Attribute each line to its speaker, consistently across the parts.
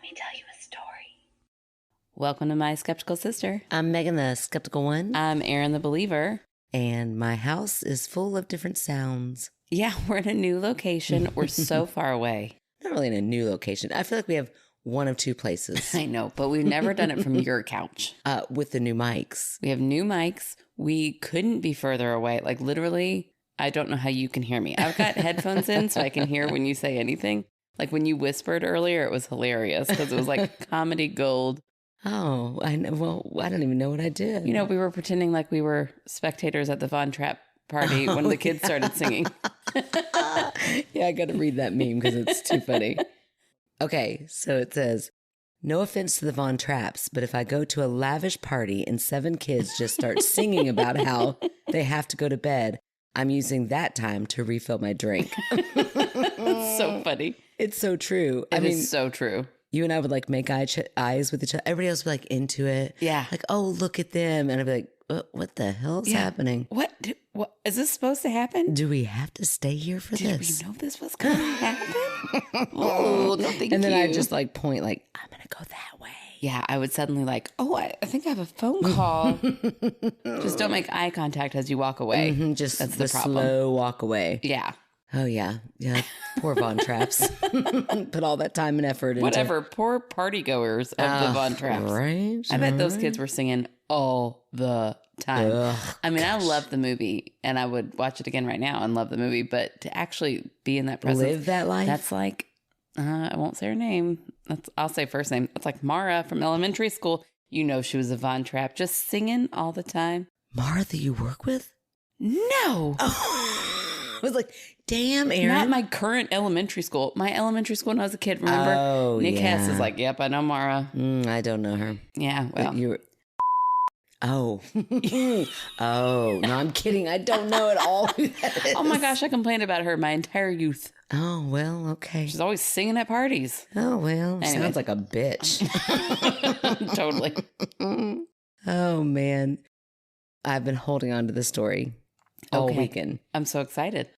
Speaker 1: me tell you a story.
Speaker 2: Welcome to My Skeptical Sister.
Speaker 3: I'm Megan, the skeptical one.
Speaker 2: I'm Erin, the believer.
Speaker 3: And my house is full of different sounds.
Speaker 2: Yeah, we're in a new location. We're so far away.
Speaker 3: Not really in a new location. I feel like we have one of two places.
Speaker 2: I know, but we've never done it from your couch.
Speaker 3: With the new mics.
Speaker 2: We have new mics. We couldn't be further away. Like literally, I don't know how you can hear me. I've got headphones in so I can hear when you say anything. Like when you whispered earlier, it was hilarious because it was like comedy gold.
Speaker 3: Oh, I know. Well, I don't even know what I did.
Speaker 2: You know, we were pretending like we were spectators at the Von Trapp party when the kids started singing.
Speaker 3: Yeah, I got to read that meme because it's too funny. Okay, so it says, no offense to the Von Trapps, but if I go to a lavish party and 7 kids just start singing about how they have to go to bed, I'm using that time to refill my drink.
Speaker 2: It's so funny.
Speaker 3: It's so true.
Speaker 2: I mean, so true.
Speaker 3: You and I would like make eyes with each other. Everybody else would be like into it.
Speaker 2: Yeah.
Speaker 3: Like, oh, look at them. And I'd be like, what the hell is happening?
Speaker 2: What is this supposed to happen?
Speaker 3: Do we have to stay here for this?
Speaker 2: Did we know this was going to happen? Oh, no, thank you.
Speaker 3: And then I just like point like, I'm going to go that way.
Speaker 2: Yeah, I would suddenly like, oh, I think I have a phone call. Just don't make eye contact as you walk away.
Speaker 3: Mm-hmm, just
Speaker 2: that's
Speaker 3: the slow walk away.
Speaker 2: Yeah.
Speaker 3: Oh, yeah. Yeah. Poor Von Trapps. Put all that time and effort into
Speaker 2: whatever. Poor party goers of the Von Trapps.
Speaker 3: Right.
Speaker 2: I bet those kids were singing all the time.
Speaker 3: Ugh,
Speaker 2: I mean, I love the movie and I would watch it again right now and love the movie. But to actually be in that presence,
Speaker 3: live that life.
Speaker 2: that's like, I won't say her name. I'll say first name. It's like Mara from elementary school. You know, she was a Von Trapp, just singing all the time.
Speaker 3: Mara that you work with?
Speaker 2: No.
Speaker 3: Oh. I was like, damn, Erin.
Speaker 2: Not my current elementary school. My elementary school when I was a kid. Remember?
Speaker 3: Oh,
Speaker 2: Nick
Speaker 3: yeah.
Speaker 2: Hess is like, yep, I know Mara.
Speaker 3: I don't know her.
Speaker 2: Yeah, well.
Speaker 3: You were... Oh. Oh, no, I'm kidding. I don't know at all who that is.
Speaker 2: Oh my gosh, I complained about her my entire youth.
Speaker 3: Oh, well, okay.
Speaker 2: She's always singing at parties.
Speaker 3: Oh, well,
Speaker 2: Anyway.
Speaker 3: sounds like a bitch.
Speaker 2: Totally.
Speaker 3: Oh, man. I've been holding on to the story all weekend.
Speaker 2: I'm so excited.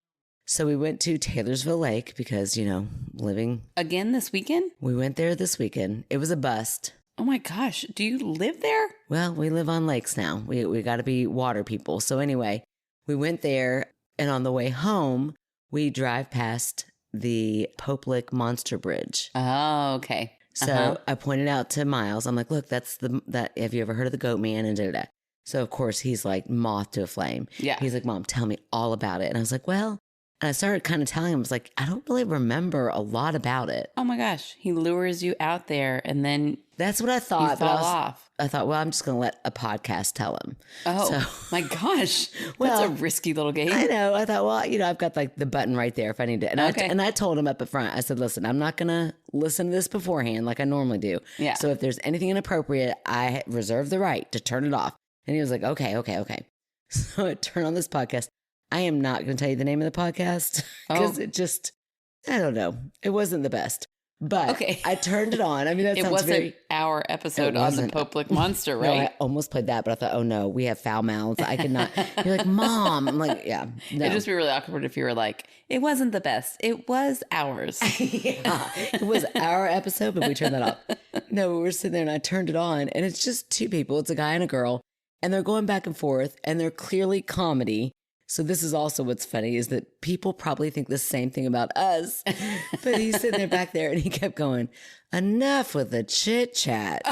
Speaker 3: So we went to Taylorsville Lake because, you know, living.
Speaker 2: Again this weekend?
Speaker 3: We went there this weekend. It was a bust.
Speaker 2: Oh my gosh. Do you live there?
Speaker 3: Well, we live on lakes now. We got to be water people. So anyway, we went there, and on the way home, we drive past the Pope Lick Monster Bridge.
Speaker 2: Oh, okay.
Speaker 3: So I pointed out to Miles. I'm like, look, that's that. Have you ever heard of the Goat Man? And da-da-da. So of course he's like moth to a flame.
Speaker 2: Yeah.
Speaker 3: He's like, Mom, tell me all about it. And I was like, well, and I started kind of telling him, I was like, I don't really remember a lot about it.
Speaker 2: Oh my gosh. He lures you out there and then
Speaker 3: That's what I thought.
Speaker 2: you fall off.
Speaker 3: I thought, well, I'm just going to let a podcast tell him.
Speaker 2: Oh
Speaker 3: So-
Speaker 2: my gosh.
Speaker 3: Well,
Speaker 2: That's a risky little game.
Speaker 3: I know. I thought, well, you know, I've got like the button right there if I need to. And,
Speaker 2: Okay.
Speaker 3: I told him up at front, I said, listen, I'm not going to listen to this beforehand like I normally do.
Speaker 2: Yeah.
Speaker 3: So if there's anything inappropriate, I reserve the right to turn it off. And he was like, okay. So I turned on this podcast. I am not going to tell you the name of the podcast because it just, I don't know. It wasn't the best. But
Speaker 2: Okay.
Speaker 3: I turned it on. I mean, that
Speaker 2: It
Speaker 3: sounds
Speaker 2: wasn't
Speaker 3: very...
Speaker 2: our episode
Speaker 3: It
Speaker 2: on the
Speaker 3: wasn't.
Speaker 2: Pope Lick Monster,
Speaker 3: No,
Speaker 2: right?
Speaker 3: I almost played that, but I thought, oh no, we have foul mouths. I could not. You're like, Mom. I'm like, yeah, no.
Speaker 2: It'd just be really awkward if you were like, it wasn't the best. It was ours.
Speaker 3: Yeah, it was our episode, but we turned that off. No, we were sitting there and I turned it on, and it's just 2 people. It's a guy and a girl, and they're going back and forth, and they're clearly comedy. So this is also what's funny is that people probably think the same thing about us. But he's sitting there back there, and he kept going, enough with the chit chat.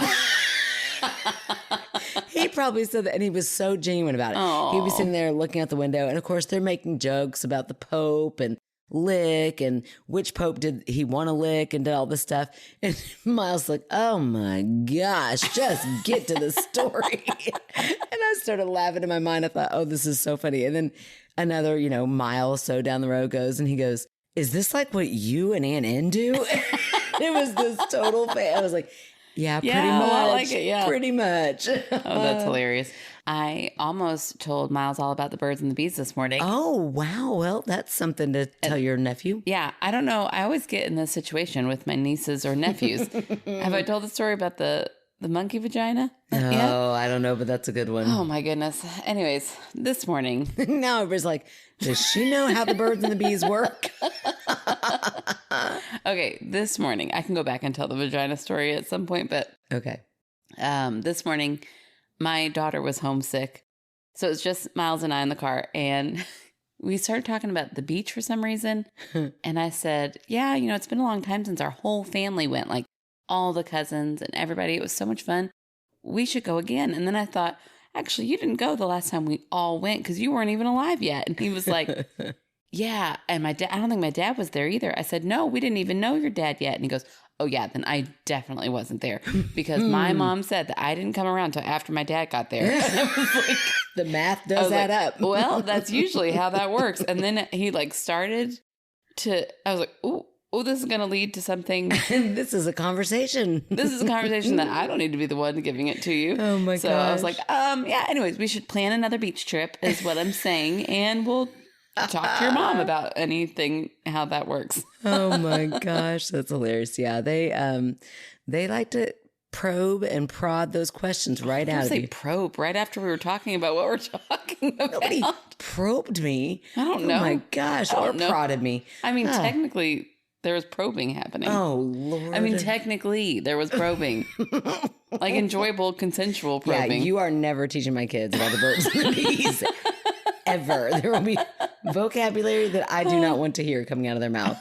Speaker 3: He probably said that, and he was so genuine about it. He was sitting there looking out the window, and of course they're making jokes about the Pope and lick and which Pope did he want to lick and did all this stuff. And Miles like, oh my gosh, just get to the story. And I started laughing in my mind. I thought, oh, this is so funny. And then another, you know, mile or so down the road goes, and he goes, is this like what you and Aunt N do? It was this total fan. I was like, yeah, pretty
Speaker 2: Yeah,
Speaker 3: much.
Speaker 2: I like it, yeah.
Speaker 3: Pretty much.
Speaker 2: Oh, that's hilarious. I almost told Miles all about the birds and the bees this morning.
Speaker 3: Oh, wow. Well, that's something to tell your nephew.
Speaker 2: Yeah, I don't know. I always get in this situation with my nieces or nephews. Have I told the story about the monkey vagina?
Speaker 3: No,
Speaker 2: Yeah?
Speaker 3: I don't know, but that's a good one.
Speaker 2: Oh my goodness. Anyways, this morning.
Speaker 3: Now everybody's like, does she know how the birds and the bees work?
Speaker 2: Okay, this morning. I can go back and tell the vagina story at some point, but
Speaker 3: Okay.
Speaker 2: this morning, my daughter was homesick. So it's just Miles and I in the car. And we started talking about the beach for some reason. And I said, yeah, it's been a long time since our whole family went, like all the cousins and everybody. It was so much fun. We should go again. And then I thought, actually, you didn't go the last time we all went because you weren't even alive yet. And he was like, yeah. And my dad, I don't think my dad was there either. I said, no, we didn't even know your dad yet. And he goes, oh yeah, then I definitely wasn't there because my mom said that I didn't come around until after my dad got there. And I was like,
Speaker 3: the math does add up.
Speaker 2: Well, that's usually how that works. And then he started to, I was like, oh, this is going to lead to something.
Speaker 3: This is a conversation.
Speaker 2: This is a conversation that I don't need to be the one giving it to you.
Speaker 3: Oh my gosh.
Speaker 2: So I was like, yeah, anyways, we should plan another beach trip is what I'm saying. And we'll talk to your mom about anything, how that works.
Speaker 3: Oh my gosh. That's hilarious. Yeah. They like to probe and prod those questions right out of you.
Speaker 2: Probe right after we were talking about what we're talking about.
Speaker 3: Nobody probed me.
Speaker 2: I don't know.
Speaker 3: Oh my gosh. Or prodded me.
Speaker 2: I mean, technically, there was probing happening.
Speaker 3: Oh, Lord.
Speaker 2: I mean, technically, there was probing. Like enjoyable, consensual probing.
Speaker 3: Yeah, you are never teaching my kids about the birds and the bees. Ever. There will be vocabulary that I do not want to hear coming out of their mouth.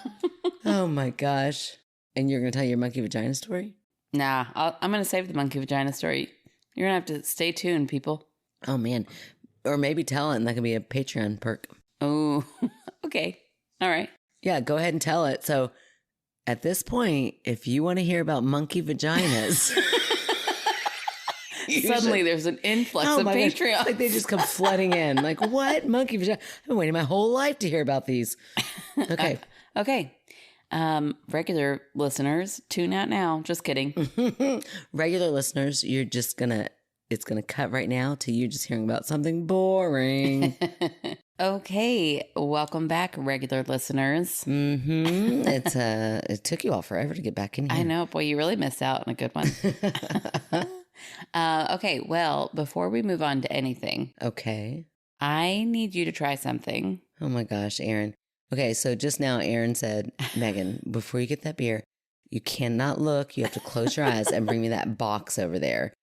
Speaker 3: Oh my gosh. And you're going to tell your monkey vagina story?
Speaker 2: Nah, I'm going to save the monkey vagina story. You're going to have to stay tuned, people.
Speaker 3: Oh, man. Or maybe tell it, and that can be a Patreon perk.
Speaker 2: Oh, okay. All right.
Speaker 3: Yeah, go ahead and tell it. So at this point, if you want to hear about monkey vaginas...
Speaker 2: Suddenly there's an influx of Patreon.
Speaker 3: Like they just come flooding in. Like, what? Monkey vagina? I've been waiting my whole life to hear about these. Okay.
Speaker 2: Okay. Regular listeners, tune out now. Just kidding.
Speaker 3: Regular listeners, it's gonna cut right now to you just hearing about something boring.
Speaker 2: Okay. Welcome back, regular listeners.
Speaker 3: Mm-hmm. It took you all forever to get back in here.
Speaker 2: I know. Boy, you really missed out on a good one. Okay, well, before we move on to anything,
Speaker 3: okay,
Speaker 2: I need you to try something.
Speaker 3: Oh my gosh, Aaron. Okay, so just now Aaron said, Megan, before you get that beer, you cannot look. You have to close your eyes and bring me that box over there.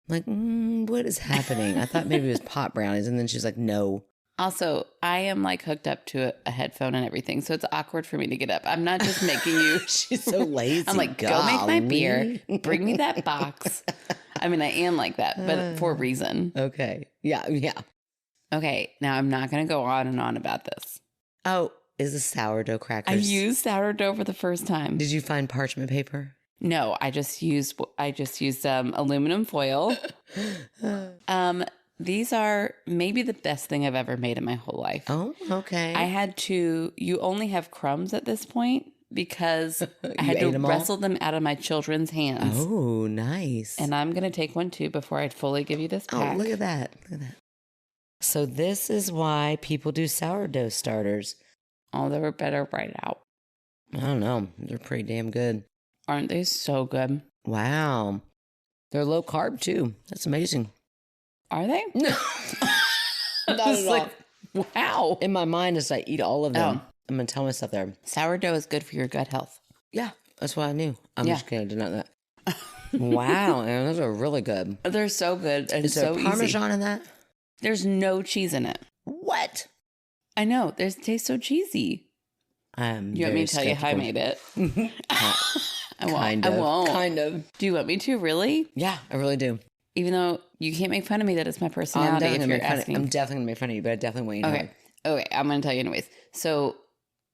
Speaker 3: I'm like, what is happening? I thought maybe it was pot brownies. And then she's like, no.
Speaker 2: Also, I am hooked up to a headphone and everything, so it's awkward for me to get up. I'm not just making you.
Speaker 3: She's so lazy.
Speaker 2: I'm like, go make my beer, bring me that box. I mean, I am like that, but for a reason.
Speaker 3: Okay. Yeah.
Speaker 2: Okay. Now I'm not going to go on and on about this.
Speaker 3: Oh, is this sourdough crackers?
Speaker 2: I used sourdough for the first time.
Speaker 3: Did you find parchment paper?
Speaker 2: No, I just used aluminum foil. These are maybe the best thing I've ever made in my whole life.
Speaker 3: Oh, okay.
Speaker 2: You only have crumbs at this point because I had to wrestle them out of my children's hands.
Speaker 3: Oh, nice.
Speaker 2: And I'm going to take one too before I fully give you this pack.
Speaker 3: Oh, look at that. So this is why people do sourdough starters.
Speaker 2: Oh, they were better right out.
Speaker 3: I don't know. They're pretty damn good.
Speaker 2: Aren't they so good?
Speaker 3: Wow. They're low carb too. That's amazing.
Speaker 2: Are they?
Speaker 3: No. Not at all.
Speaker 2: Wow.
Speaker 3: In my mind, as I eat all of them, I'm going to tell myself there.
Speaker 2: Sourdough is good for your gut health.
Speaker 3: Yeah, that's what I knew. I'm just kidding. I did not know that. Wow, Aaron, those are really good.
Speaker 2: They're so good. And
Speaker 3: is there
Speaker 2: so
Speaker 3: Parmesan
Speaker 2: easy.
Speaker 3: In that?
Speaker 2: There's no cheese in it.
Speaker 3: What?
Speaker 2: I know. It tastes so cheesy. You want me to tell you how I made it? I won't.
Speaker 3: Kind of.
Speaker 2: Do you want me to? Really?
Speaker 3: Yeah, I really do.
Speaker 2: Even though you can't make fun of me that it's my personality if you're asking.
Speaker 3: I'm definitely going to make fun of you, but I definitely want you to know.
Speaker 2: Okay, I'm going to tell you anyways. So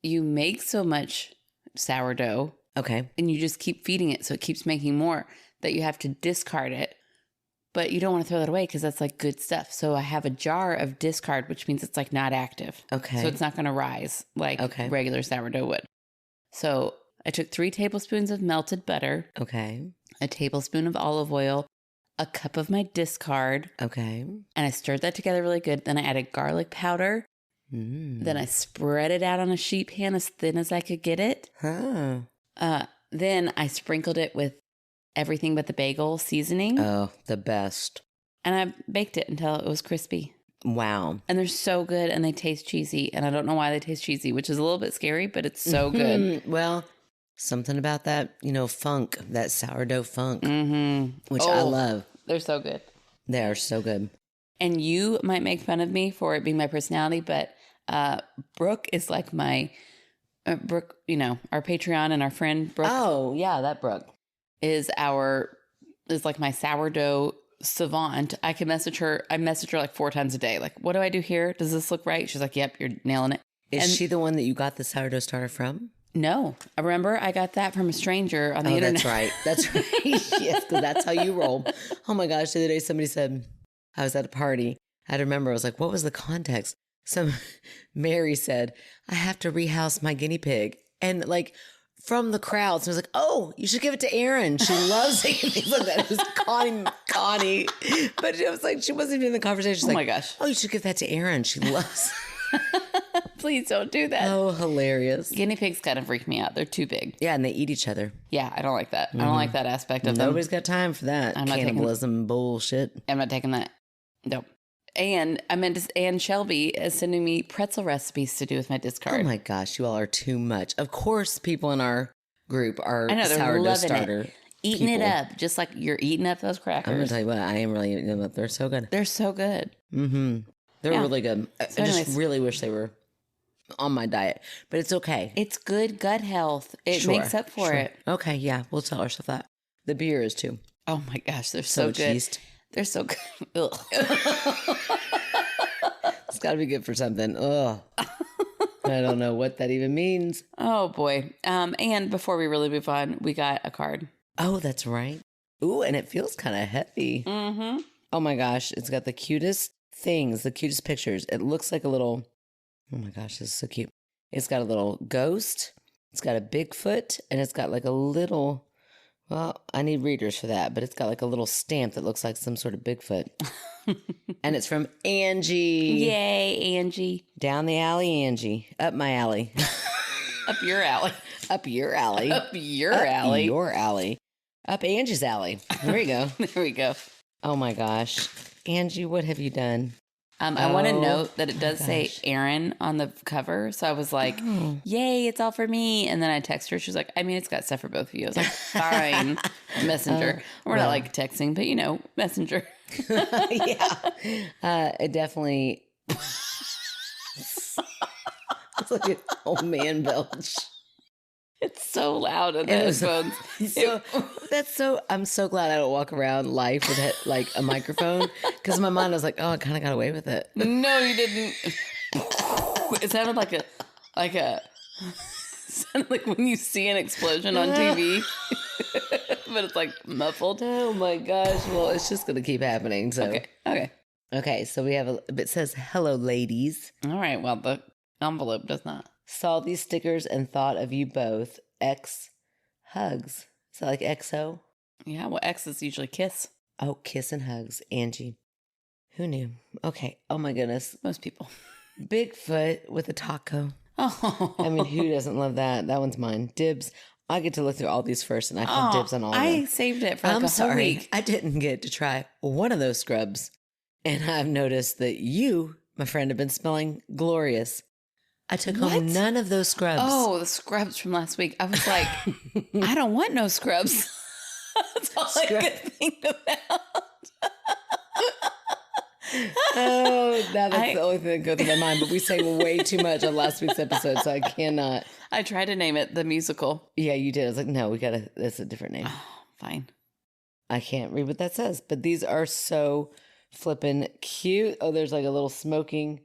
Speaker 2: you make so much sourdough.
Speaker 3: Okay.
Speaker 2: And you just keep feeding it so it keeps making more that you have to discard it. But you don't want to throw that away because that's good stuff. So I have a jar of discard, which means it's not active.
Speaker 3: Okay.
Speaker 2: So it's not going to rise like regular sourdough would. So I took 3 tablespoons of melted butter.
Speaker 3: Okay.
Speaker 2: A tablespoon of olive oil. A cup of my discard.
Speaker 3: Okay.
Speaker 2: And I stirred that together really good. Then I added garlic powder. Then I spread it out on a sheet pan as thin as I could get it.
Speaker 3: Huh.
Speaker 2: Then I sprinkled it with everything but the bagel seasoning.
Speaker 3: Oh, the best.
Speaker 2: and I baked it until it was crispy.
Speaker 3: Wow.
Speaker 2: And they're so good and they taste cheesy. And I don't know why they taste cheesy, which is a little bit scary, but it's so good.
Speaker 3: Well, something about that, funk, that sourdough funk, which I love.
Speaker 2: They're so good.
Speaker 3: They are so good.
Speaker 2: And you might make fun of me for it being my personality, but Brooke is like my, Brooke, our Patreon and our friend Brooke.
Speaker 3: Oh, yeah, that Brooke.
Speaker 2: Is like my sourdough savant. I can message her. I message her like 4 times a day. Like, what do I do here? Does this look right? She's like, yep, you're nailing it.
Speaker 3: Is she the one that you got the sourdough starter from?
Speaker 2: No. I remember I got that from a stranger on the internet.
Speaker 3: That's right. That's right. Yes, because that's how you roll. Oh my gosh. The other day somebody said, I was at a party. I remember, I was like, what was the context? Mary said, I have to rehouse my guinea pig. And like, from the crowd, so I was like, oh, you should give it to Erin. She loves it. Things like that. It was Connie. But it was like, she wasn't even in the conversation. She's
Speaker 2: my gosh.
Speaker 3: Oh, you should give that to Erin. She loves
Speaker 2: Please don't do that.
Speaker 3: Oh, hilarious.
Speaker 2: Guinea pigs kind of freak me out. They're too big.
Speaker 3: Yeah, and they eat each other.
Speaker 2: Yeah, I don't like that. I don't like that aspect of them.
Speaker 3: Nobody's got time for that cannibalism bullshit.
Speaker 2: I'm not taking that. Nope. And Anne Shelby is sending me pretzel recipes to do with my discard.
Speaker 3: Oh my gosh, you all are too much. Of course, people in our group are
Speaker 2: sourdough
Speaker 3: starter
Speaker 2: eating it up, just like you're eating up those crackers.
Speaker 3: I'm gonna tell you what, I am really eating them up. They're so good.
Speaker 2: They're so good.
Speaker 3: Mm-hmm. They're really good.
Speaker 2: So
Speaker 3: I just really wish they were on my diet, but it's okay.
Speaker 2: It's good gut health. It makes up for it.
Speaker 3: Okay, yeah, we'll tell ourselves that. The beer is too.
Speaker 2: Oh my gosh, they're so good.
Speaker 3: Cheesed.
Speaker 2: They're so good. Ugh.
Speaker 3: It's got to be good for something. Ugh. I don't know what that even means.
Speaker 2: Oh boy. And before we really move on, we got a card.
Speaker 3: Oh, that's right. Ooh, and it feels kind of heavy.
Speaker 2: Mm-hmm.
Speaker 3: Oh my gosh, it's got the cutest things, the cutest pictures. It looks like a little, oh my gosh, this is so cute. It's got a little ghost. It's got a Bigfoot, and it's got like a little, well, I need readers for that, but it's got like a little stamp that looks like some sort of Bigfoot. And it's from Angie.
Speaker 2: Yay, Angie.
Speaker 3: Down the alley, Angie. Up my alley.
Speaker 2: Up your alley.
Speaker 3: Up your alley.
Speaker 2: Up your alley.
Speaker 3: Your alley. Up Angie's alley. There we go.
Speaker 2: There we go.
Speaker 3: Oh my gosh. Angie, what have you done?
Speaker 2: I want to note that it does say Erin on the cover. So I was like, yay, it's all for me. And then I text her. She was like, I mean, it's got stuff for both of you. I was like, fine. Messenger. We're not like texting, but messenger.
Speaker 3: Yeah. It definitely. It's like an old man belch.
Speaker 2: It's so loud in the headphones.
Speaker 3: I'm so glad I don't walk around life with like a microphone, because in my mind I was like, oh, I kind of got away with it.
Speaker 2: No, you didn't. It sounded like sounded like when you see an explosion on TV, but it's like muffled.
Speaker 3: Oh my gosh. Well, it's just going to keep happening. So Okay. So we have it says, hello, ladies.
Speaker 2: All right. Well, the envelope does not.
Speaker 3: Saw these stickers and thought of you both. X hugs. Is that like XO?
Speaker 2: Yeah, well, X is usually kiss.
Speaker 3: Oh, kiss and hugs. Angie. Who knew? Okay. Oh my goodness.
Speaker 2: Most people.
Speaker 3: Bigfoot with a taco.
Speaker 2: Oh.
Speaker 3: I mean, who doesn't love that? That one's mine. Dibs. I get to look through all these first, and I have dibs on all of them.
Speaker 2: I saved it for like a whole week.
Speaker 3: I didn't get to try one of those scrubs. And I've noticed that you, my friend, have been smelling glorious. I took home none of those scrubs.
Speaker 2: Oh, the scrubs from last week. I was like, I don't want no scrubs. That's all I could think about.
Speaker 3: Oh, that's the only thing that goes through my mind. But we say way too much on last week's episode, so I cannot.
Speaker 2: I tried to name it the musical.
Speaker 3: Yeah, you did. I was like, no, that's a different name.
Speaker 2: Oh, fine.
Speaker 3: I can't read what that says, but these are so flippin' cute. Oh, there's like a little smoking.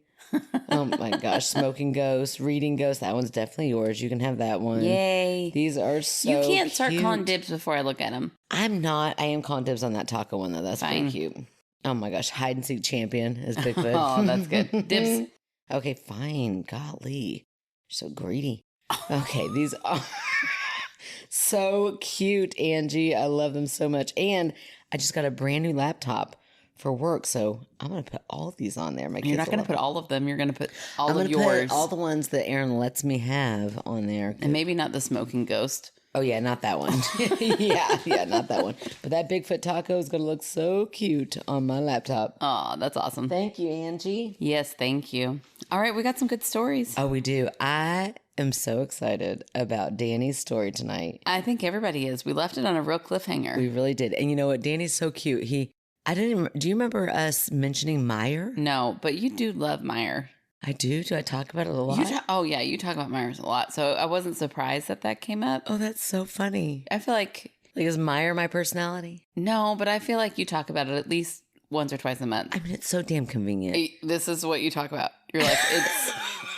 Speaker 3: Oh my gosh, smoking ghost, reading ghost. That one's definitely yours. You can have that one.
Speaker 2: Yay.
Speaker 3: These are so
Speaker 2: You can't start
Speaker 3: cute.
Speaker 2: calling dibs before I look at them.
Speaker 3: I'm not. I am calling dibs on that taco one, though. That's
Speaker 2: fine.
Speaker 3: pretty cute. Oh my gosh, hide and seek champion is Bigfoot.
Speaker 2: Oh, that's good. Dibs.
Speaker 3: Okay, fine. Golly. You're so greedy. Okay, these are so cute, Angie. I love them so much. And I just got a brand new laptop for work, so I'm going to put all of these on there.
Speaker 2: You're not going to put all of them. You're going to put all of
Speaker 3: I'm
Speaker 2: yours.
Speaker 3: put all the ones that Erin lets me have on there.
Speaker 2: And maybe not the smoking ghost.
Speaker 3: Oh, yeah, not that one. yeah, not that one. But that Bigfoot taco is going to look so cute on my laptop.
Speaker 2: Oh, that's awesome.
Speaker 3: Thank you, Angie.
Speaker 2: Yes, thank you. All right, we got some good stories.
Speaker 3: Oh, we do. I am so excited about Danny's story tonight.
Speaker 2: I think everybody is. We left it on a real cliffhanger.
Speaker 3: We really did. And you know what? Danny's so cute. Do you remember us mentioning Meyer?
Speaker 2: No, but you do love Meyer.
Speaker 3: I do. Do I talk about it a lot?
Speaker 2: You talk about Myers a lot. So I wasn't surprised that came up.
Speaker 3: Oh, that's so funny.
Speaker 2: I feel like
Speaker 3: is Meyer my personality?
Speaker 2: No, but I feel like you talk about it at least once or twice a month.
Speaker 3: I mean, it's so damn convenient.
Speaker 2: This is what you talk about. You're like,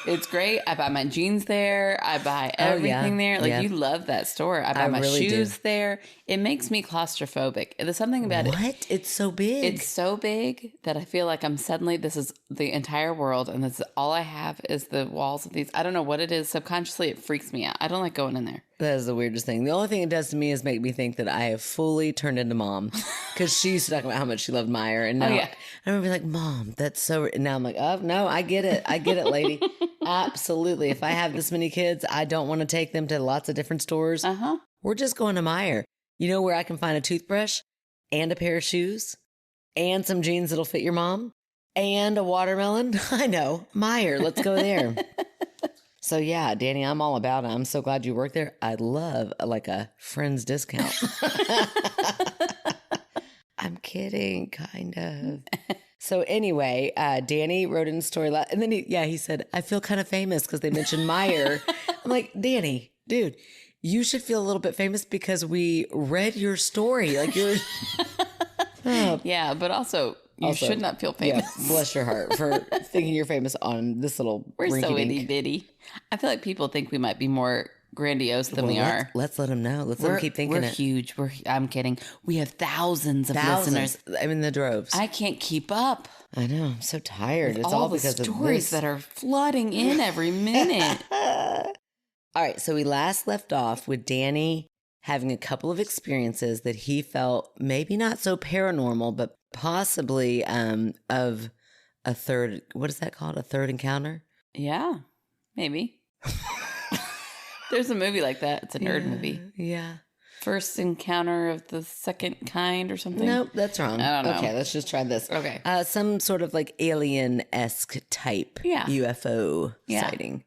Speaker 2: it's great. I buy my jeans there. I buy everything there. Like, you love that store. I buy my shoes there. It makes me claustrophobic. There's something about it.
Speaker 3: What? It's so big.
Speaker 2: It's so big that I feel like this is the entire world, and this is all I have is the walls of these. I don't know what it is. Subconsciously, it freaks me out. I don't like going in there.
Speaker 3: That is the weirdest thing. The only thing it does to me is make me think that I have fully turned into Mom, because she used to talk about how much she loved Meyer, and now I remember being like, Mom, that's so. And now I'm like, oh no, I get it, lady. Absolutely. If I have this many kids, I don't want to take them to lots of different stores. We're just going to Meyer. You know where I can find a toothbrush and a pair of shoes and some jeans that'll fit your mom and a watermelon? I know, Meyer. Let's go there. So yeah, Danny, I'm all about it. I'm so glad you work there. I'd love like a friend's discount. I'm kidding, kind of. So anyway, Danny wrote in a story, and then he said, I feel kind of famous because they mentioned Meyer. I'm like, Danny, dude, you should feel a little bit famous because we read your story. Like you're...
Speaker 2: Yeah, but also... You should not feel famous.
Speaker 3: Yeah, bless your heart for thinking you're famous on this little.
Speaker 2: We're so itty bitty. I feel like people think we might be more grandiose than we are.
Speaker 3: Let's let them know. Let them keep thinking
Speaker 2: we're huge. I'm kidding. We have thousands of listeners.
Speaker 3: I'm in the droves.
Speaker 2: I can't keep up.
Speaker 3: I know. I'm so tired. It's
Speaker 2: all
Speaker 3: because
Speaker 2: the stories that are flooding in every minute.
Speaker 3: All right. So we last left off with Danny having a couple of experiences that he felt maybe not so paranormal, but possibly of a third, what is that called? A third encounter?
Speaker 2: Yeah, maybe. There's a movie like that. It's a nerd movie.
Speaker 3: Yeah.
Speaker 2: First encounter of the second kind or something?
Speaker 3: Nope, that's wrong.
Speaker 2: I don't know.
Speaker 3: Okay, let's just try this.
Speaker 2: Okay.
Speaker 3: Some sort of like alien-esque type UFO sighting.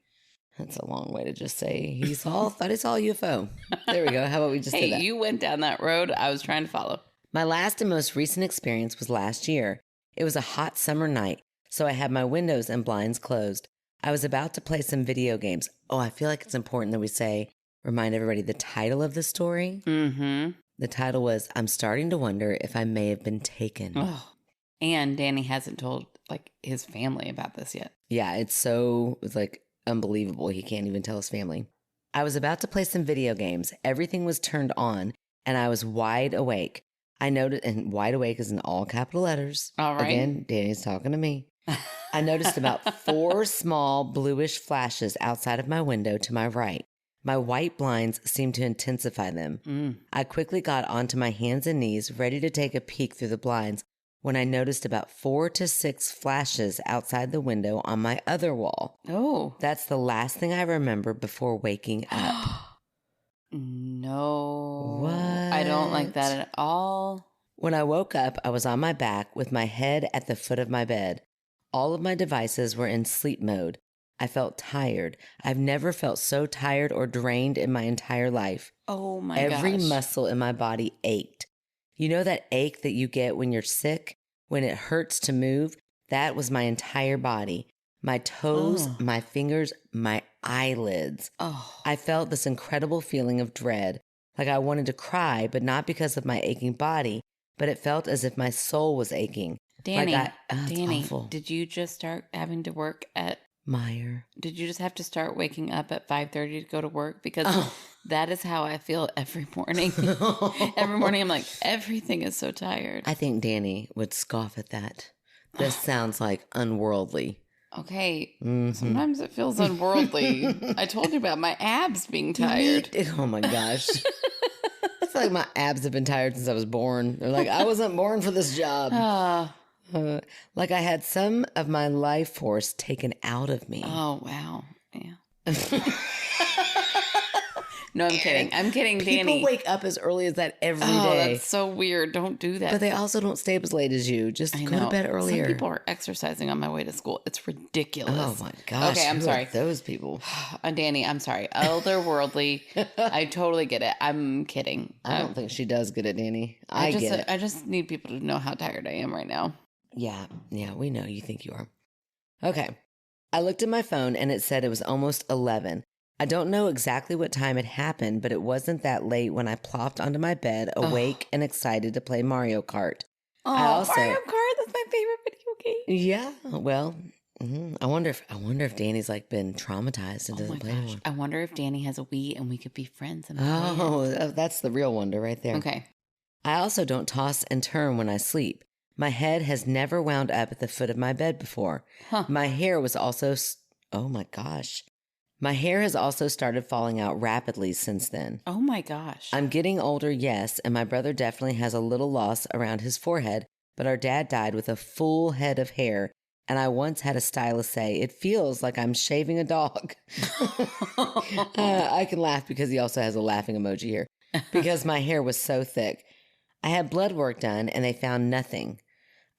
Speaker 3: That's a long way to just say thought he saw a UFO. There we go. How about we just say that?
Speaker 2: You went down that road. I was trying to follow.
Speaker 3: My last and most recent experience was last year. It was a hot summer night, so I had my windows and blinds closed. I was about to play some video games. Oh, I feel like it's important that we remind everybody the title of the story.
Speaker 2: Mm-hmm.
Speaker 3: The title was, I'm starting to wonder if I may have been taken.
Speaker 2: Oh, and Danny hasn't told his family about this yet.
Speaker 3: Yeah, it's like unbelievable. He can't even tell his family. I was about to play some video games. Everything was turned on, and I was wide awake. I noticed, and wide awake is in all capital letters.
Speaker 2: All right.
Speaker 3: Again, Danny's talking to me. I noticed about 4 small bluish flashes outside of my window to my right. My white blinds seemed to intensify them. I quickly got onto my hands and knees, ready to take a peek through the blinds, when I noticed about 4 to 6 flashes outside the window on my other wall.
Speaker 2: Oh.
Speaker 3: That's the last thing I remember before waking up.
Speaker 2: No.
Speaker 3: What?
Speaker 2: I don't like that at all.
Speaker 3: When I woke up, I was on my back with my head at the foot of my bed. All of my devices were in sleep mode. I felt tired. I've never felt so tired or drained in my entire life.
Speaker 2: Oh my gosh.
Speaker 3: Every muscle in my body ached. You know that ache that you get when you're sick? When it hurts to move? That was my entire body. My toes, my fingers, my eyelids.
Speaker 2: Oh.
Speaker 3: I felt this incredible feeling of dread. Like I wanted to cry, but not because of my aching body, but it felt as if my soul was aching.
Speaker 2: Danny,
Speaker 3: Danny,
Speaker 2: did you just start having to work at
Speaker 3: Meyer?
Speaker 2: Did you just have to start waking up at 5:30 to go to work? Because that is how I feel every morning. Every morning I'm like, everything is so tired.
Speaker 3: I think Danny would scoff at that. This sounds like unworldly.
Speaker 2: Okay, sometimes it feels unworldly. I told you about my abs being tired.
Speaker 3: Oh my gosh. I feel like my abs have been tired since I was born. They're like, I wasn't born for this job. Like I had some of my life force taken out of me.
Speaker 2: Oh, wow. Yeah. No, I'm kidding. I'm kidding, Danny.
Speaker 3: People wake up as early as that every day.
Speaker 2: Oh, that's so weird. Don't do that.
Speaker 3: But they also don't stay up as late as you. Just go to bed earlier.
Speaker 2: Some people are exercising on my way to school. It's ridiculous.
Speaker 3: Oh my gosh.
Speaker 2: Okay, I'm sorry.
Speaker 3: Those people.
Speaker 2: Danny, I'm sorry. Elderworldly. I totally get it. I'm kidding.
Speaker 3: I don't think she does get it, Danny. I get it.
Speaker 2: I just need people to know how tired I am right now.
Speaker 3: Yeah, we know you think you are. Okay. I looked at my phone and it said it was almost 11. I don't know exactly what time it happened, but it wasn't that late when I plopped onto my bed, awake and excited to play Mario Kart.
Speaker 2: Oh, Mario Kart, that's my favorite video game.
Speaker 3: Yeah, well, I wonder if Danny's like been traumatized and doesn't play anymore.
Speaker 2: I wonder if Danny has a Wii and we could be friends. And
Speaker 3: that's the real wonder right there.
Speaker 2: Okay.
Speaker 3: I also don't toss and turn when I sleep. My head has never wound up at the foot of my bed before.
Speaker 2: Huh.
Speaker 3: My hair was also, oh my gosh. My hair has also started falling out rapidly since then.
Speaker 2: Oh my gosh.
Speaker 3: I'm getting older, yes, and my brother definitely has a little loss around his forehead, but our dad died with a full head of hair, and I once had a stylist say, it feels like I'm shaving a dog. I can laugh because he also has a laughing emoji here, because my hair was so thick. I had blood work done, and they found nothing.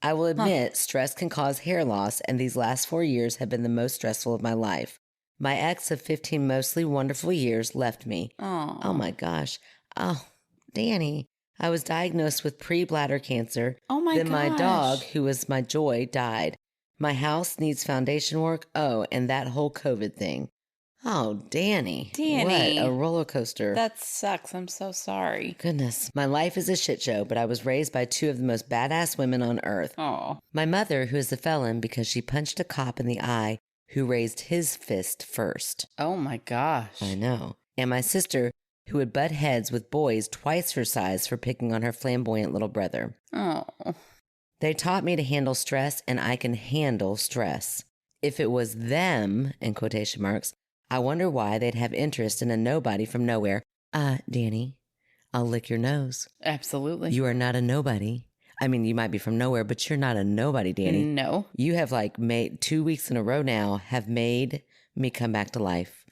Speaker 3: I will admit, stress can cause hair loss, and these last 4 years have been the most stressful of my life. My ex of 15 mostly wonderful years left me. Oh my gosh. Oh, Danny. I was diagnosed with pre-bladder cancer.
Speaker 2: Oh my gosh.
Speaker 3: Then my dog, who was my joy, died. My house needs foundation work. Oh, and that whole COVID thing. Oh, Danny.
Speaker 2: Danny.
Speaker 3: What a roller coaster.
Speaker 2: That sucks. I'm so sorry.
Speaker 3: Goodness. My life is a shit show, but I was raised by two of the most badass women on earth.
Speaker 2: Oh.
Speaker 3: My mother, who is a felon because she punched a cop in the eye who raised his fist first.
Speaker 2: Oh my gosh.
Speaker 3: I know. And my sister, who would butt heads with boys twice her size for picking on her flamboyant little brother.
Speaker 2: Oh.
Speaker 3: They taught me to handle stress, and I can handle stress. If it was them, in quotation marks, I wonder why they'd have interest in a nobody from nowhere. Danny, I'll lick your nose.
Speaker 2: Absolutely.
Speaker 3: You are not a nobody. I mean, you might be from nowhere, but you're not a nobody, Danny.
Speaker 2: No.
Speaker 3: You have made 2 weeks in a row now have made me come back to life.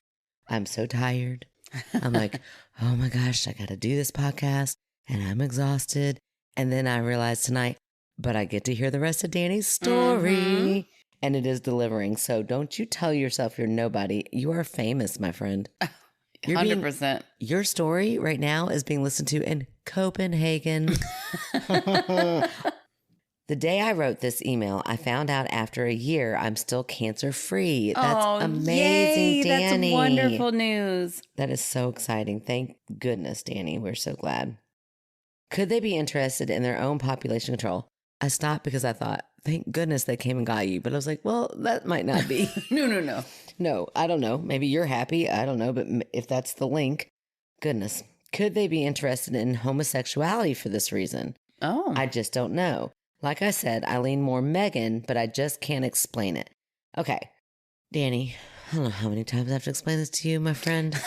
Speaker 3: I'm so tired. I'm like, oh my gosh, I got to do this podcast and I'm exhausted. And then I realized tonight, but I get to hear the rest of Danny's story and it is delivering. So don't you tell yourself you're nobody. You are famous, my friend.
Speaker 2: 100%.
Speaker 3: Your story right now is being listened to in Copenhagen. The day I wrote this email, I found out after a year I'm still cancer free. That's amazing,
Speaker 2: yay,
Speaker 3: Danny.
Speaker 2: That's wonderful news.
Speaker 3: That is so exciting. Thank goodness, Danny. We're so glad. Could they be interested in their own population control? I stopped because I thought, thank goodness they came and got you. But I was like, well, that might not be.
Speaker 2: No.
Speaker 3: No, I don't know. Maybe you're happy. I don't know. But if that's the link, goodness. Could they be interested in homosexuality for this reason?
Speaker 2: Oh.
Speaker 3: I just don't know. Like I said, I lean more Megan, but I just can't explain it. Okay, Danny, I don't know how many times I have to explain this to you, my friend.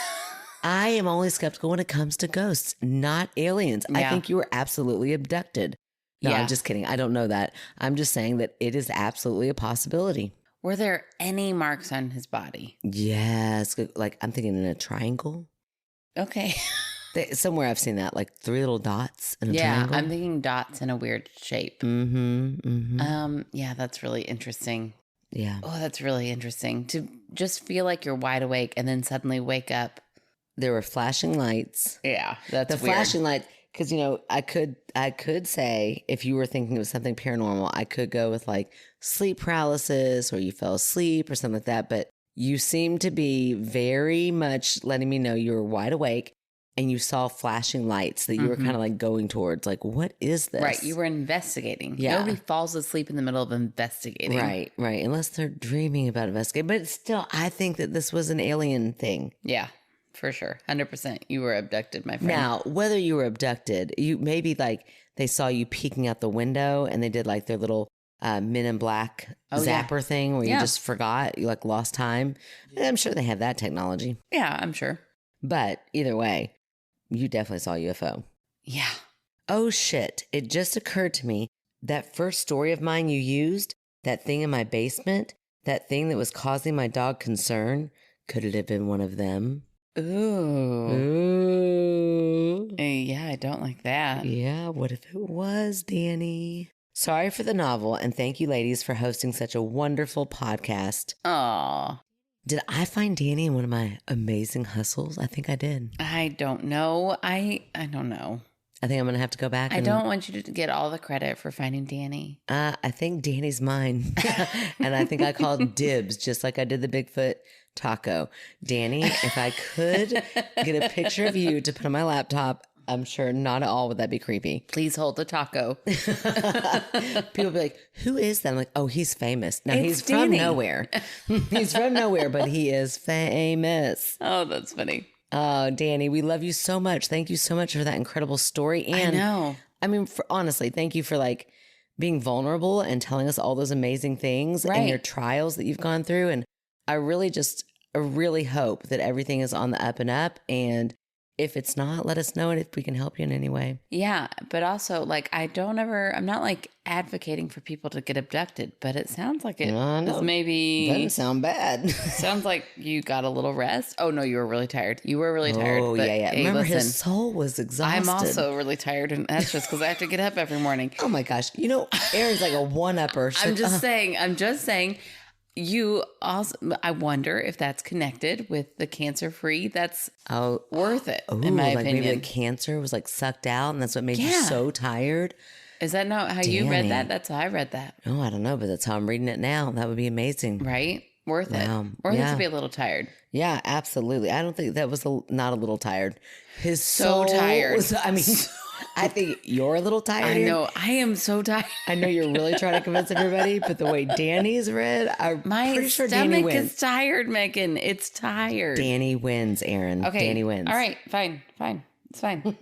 Speaker 3: I am only skeptical when it comes to ghosts, not aliens.
Speaker 2: Yeah.
Speaker 3: I think you were absolutely abducted. No, I'm just kidding. I don't know that. I'm just saying that it is absolutely a possibility.
Speaker 2: Were there any marks on his body?
Speaker 3: Yes. Like I'm thinking in a triangle.
Speaker 2: Okay.
Speaker 3: Somewhere I've seen that, like 3 little dots in a triangle.
Speaker 2: Yeah, I'm thinking dots in a weird shape. Yeah, that's really interesting.
Speaker 3: Yeah.
Speaker 2: Oh, that's really interesting. To just feel like you're wide awake and then suddenly wake up.
Speaker 3: There were flashing lights.
Speaker 2: Yeah, that's
Speaker 3: the
Speaker 2: weird.
Speaker 3: flashing light. Because, I could say if you were thinking of something paranormal, I could go with like sleep paralysis or you fell asleep or something like that. But you seem to be very much letting me know you were wide awake and you saw flashing lights that you were kind of like going towards. Like, what is this?
Speaker 2: Right. You were investigating.
Speaker 3: Yeah.
Speaker 2: Nobody falls asleep in the middle of investigating.
Speaker 3: Right. Unless they're dreaming about investigating. But still, I think that this was an alien thing.
Speaker 2: Yeah. For sure. 100%. You were abducted, my friend.
Speaker 3: Now, whether you were abducted, you maybe like they saw you peeking out the window and they did like their little Men in Black zapper thing where you just forgot, you like lost time. I'm sure they have that technology.
Speaker 2: Yeah, I'm sure.
Speaker 3: But either way, you definitely saw a UFO.
Speaker 2: Yeah.
Speaker 3: Oh shit. It just occurred to me that first story of mine you used, that thing in my basement, that thing that was causing my dog concern, could it have been one of them?
Speaker 2: Ooh.
Speaker 3: Ooh.
Speaker 2: Yeah, I don't like that.
Speaker 3: Yeah, what if it was Danny? Sorry for the novel, and thank you, ladies, for hosting such a wonderful podcast.
Speaker 2: Aw.
Speaker 3: Did I find Danny in one of my amazing hustles? I think I did.
Speaker 2: I don't know. I don't know.
Speaker 3: I think I'm going to have to go back.
Speaker 2: I don't want you to get all the credit for finding Danny.
Speaker 3: I think Danny's mine. And I think I called dibs, just like I did the Bigfoot taco. Danny, if I could get a picture of you to put on my laptop, I'm sure not at all would that be creepy.
Speaker 2: Please hold the taco.
Speaker 3: People be like, who is that? I'm like, oh, he's famous. No,
Speaker 2: It's
Speaker 3: he's
Speaker 2: Danny.
Speaker 3: from nowhere. He's from nowhere, but he is famous.
Speaker 2: Oh, that's funny.
Speaker 3: Oh, Danny, we love you so much. Thank you so much for that incredible story. And
Speaker 2: I know.
Speaker 3: I mean, honestly, thank you for like being vulnerable and telling us all those amazing things and your trials that you've gone through. And I really hope that everything is on the up and up. And if it's not, let us know and if we can help you in any way.
Speaker 2: Yeah, but also like I'm not like advocating for people to get abducted, but it sounds like it is maybe
Speaker 3: Doesn't sound bad.
Speaker 2: sounds like you got a little rest. Oh no, you were really tired. You were really tired.
Speaker 3: Oh,
Speaker 2: but,
Speaker 3: yeah.
Speaker 2: hey,
Speaker 3: Remember,
Speaker 2: listen,
Speaker 3: his soul was exhausted.
Speaker 2: I'm also really tired, and that's just because I have to get up every morning.
Speaker 3: Oh my gosh. You know, Erin's like a one-upper.
Speaker 2: I'm just saying. You also, I wonder if that's connected with the cancer-free. That's worth it, in my opinion.
Speaker 3: Maybe the cancer was like sucked out and that's what made you so tired.
Speaker 2: Is that not how you read that? That's how I read that.
Speaker 3: Oh, I don't know, but that's how I'm reading it now. That would be amazing.
Speaker 2: Right? Worth it. Worth it to be a little tired.
Speaker 3: Yeah, absolutely. I don't think that was not a little tired. His soul
Speaker 2: tired.
Speaker 3: was, I mean, I think you're a little tired.
Speaker 2: I know. I am so tired.
Speaker 3: I know you're really trying to convince everybody, but the way Danny's read, I'm pretty sure Danny
Speaker 2: stomach
Speaker 3: wins.
Speaker 2: is tired, Megan. It's tired.
Speaker 3: Danny wins, Erin.
Speaker 2: Okay.
Speaker 3: Danny wins.
Speaker 2: All right. Fine. It's fine.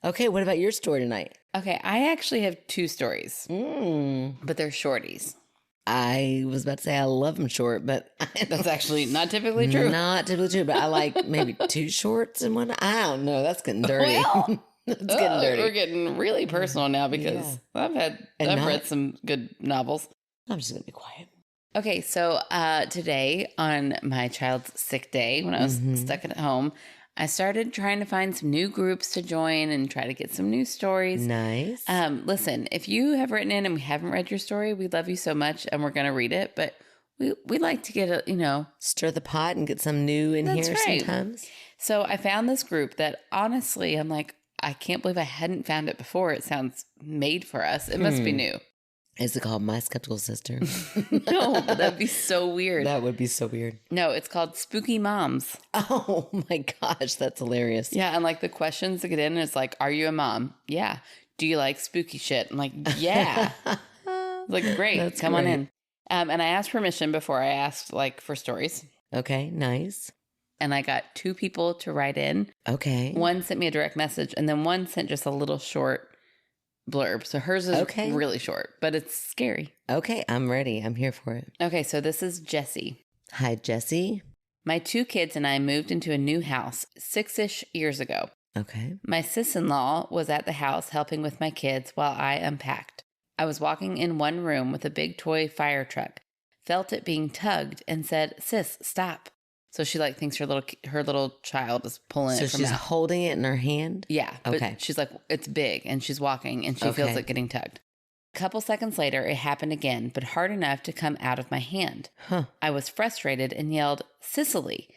Speaker 3: Okay, what about your story tonight?
Speaker 2: Okay. I actually have two stories, but they're shorties.
Speaker 3: I was about to say I love them short, but
Speaker 2: That's actually not typically true.
Speaker 3: Not typically true, but I like maybe two shorts and one. I don't know. That's getting dirty.
Speaker 2: Well,
Speaker 3: That's getting dirty.
Speaker 2: We're getting really personal now because I've read some good novels.
Speaker 3: I'm just going to be quiet.
Speaker 2: Okay, so today on my child's sick day, when I was stuck at home, I started trying to find some new groups to join and try to get some new stories.
Speaker 3: Nice.
Speaker 2: Listen, if you have written in and we haven't read your story, we love you so much and we're going to read it. But we like to get
Speaker 3: stir the pot and get some new in
Speaker 2: That's
Speaker 3: here
Speaker 2: right.
Speaker 3: sometimes.
Speaker 2: So I found this group that honestly, I'm like, I can't believe I hadn't found it before. It sounds made for us. It must be new.
Speaker 3: Is it called My Skeptical Sister?
Speaker 2: No, but that'd be so weird.
Speaker 3: That would be so weird.
Speaker 2: No, it's called Spooky Moms.
Speaker 3: Oh my gosh, that's hilarious.
Speaker 2: Yeah, and like the questions to get in is like, are you a mom? Yeah. Do you like spooky shit? I'm like, yeah. Like, great, come on in. And I asked permission before I asked like for stories.
Speaker 3: Okay, nice.
Speaker 2: And I got two people to write in.
Speaker 3: Okay.
Speaker 2: One sent me a direct message, and then one sent just a little short blurb. So hers is really short, but it's scary.
Speaker 3: Okay, I'm ready. I'm here for it.
Speaker 2: Okay, so this is Jessie.
Speaker 3: Hi, Jessie.
Speaker 2: My two kids and I moved into a new house 6-ish years ago.
Speaker 3: Okay.
Speaker 2: My sis-in-law was at the house helping with my kids while I unpacked. I was walking in one room with a big toy fire truck, felt it being tugged, and said, "Sis, stop." So she like thinks her little child is pulling it from
Speaker 3: she's
Speaker 2: out.
Speaker 3: holding it in her hand?
Speaker 2: Yeah.
Speaker 3: Okay.
Speaker 2: But she's like, it's big, and she's walking, and she feels it getting tugged. A couple seconds later, it happened again, but hard enough to come out of my hand.
Speaker 3: Huh.
Speaker 2: I was frustrated and yelled, "Cicely."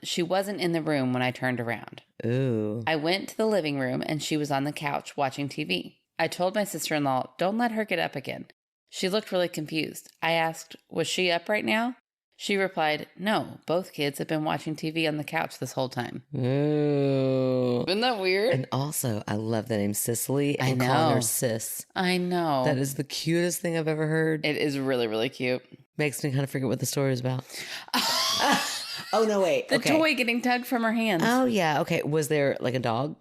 Speaker 2: She wasn't in the room when I turned around.
Speaker 3: Ooh.
Speaker 2: I went to the living room, and she was on the couch watching TV. I told my sister-in-law, don't let her get up again. She looked really confused. I asked, was she up right now? She replied, no, both kids have been watching TV on the couch this whole time.
Speaker 3: Ooh.
Speaker 2: Isn't that weird?
Speaker 3: And also, I love the name Cicely and
Speaker 2: I know.
Speaker 3: calling her sis.
Speaker 2: I know.
Speaker 3: That is the cutest thing I've ever heard.
Speaker 2: It is really, really cute.
Speaker 3: Makes me kind of forget what the story is about. Oh, no, wait.
Speaker 2: The toy getting tugged from her hands.
Speaker 3: Oh, yeah. Okay. Was there like a dog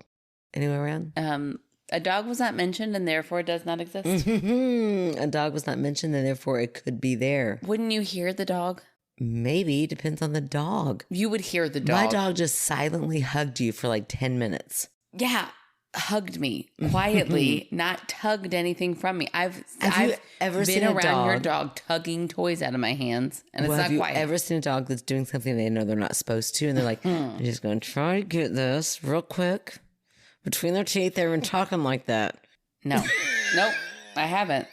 Speaker 3: anywhere around?
Speaker 2: A dog was not mentioned and therefore does not exist.
Speaker 3: A dog was not mentioned and therefore it could be there.
Speaker 2: Wouldn't you hear the dog?
Speaker 3: Maybe. Depends on the dog.
Speaker 2: You would hear the dog.
Speaker 3: My dog just silently hugged you for like 10 minutes.
Speaker 2: Yeah. hugged me quietly, not tugged anything from me. I've
Speaker 3: ever
Speaker 2: been
Speaker 3: seen a
Speaker 2: around your
Speaker 3: dog?
Speaker 2: dog tugging toys out of my hands, and it's
Speaker 3: Well,
Speaker 2: not
Speaker 3: have you
Speaker 2: quiet.
Speaker 3: ever seen a dog that's doing something they know they're not supposed to, and they're like, "I'm just going to try to get this real quick between their teeth"? They've been talking like that.
Speaker 2: No, nope, I haven't.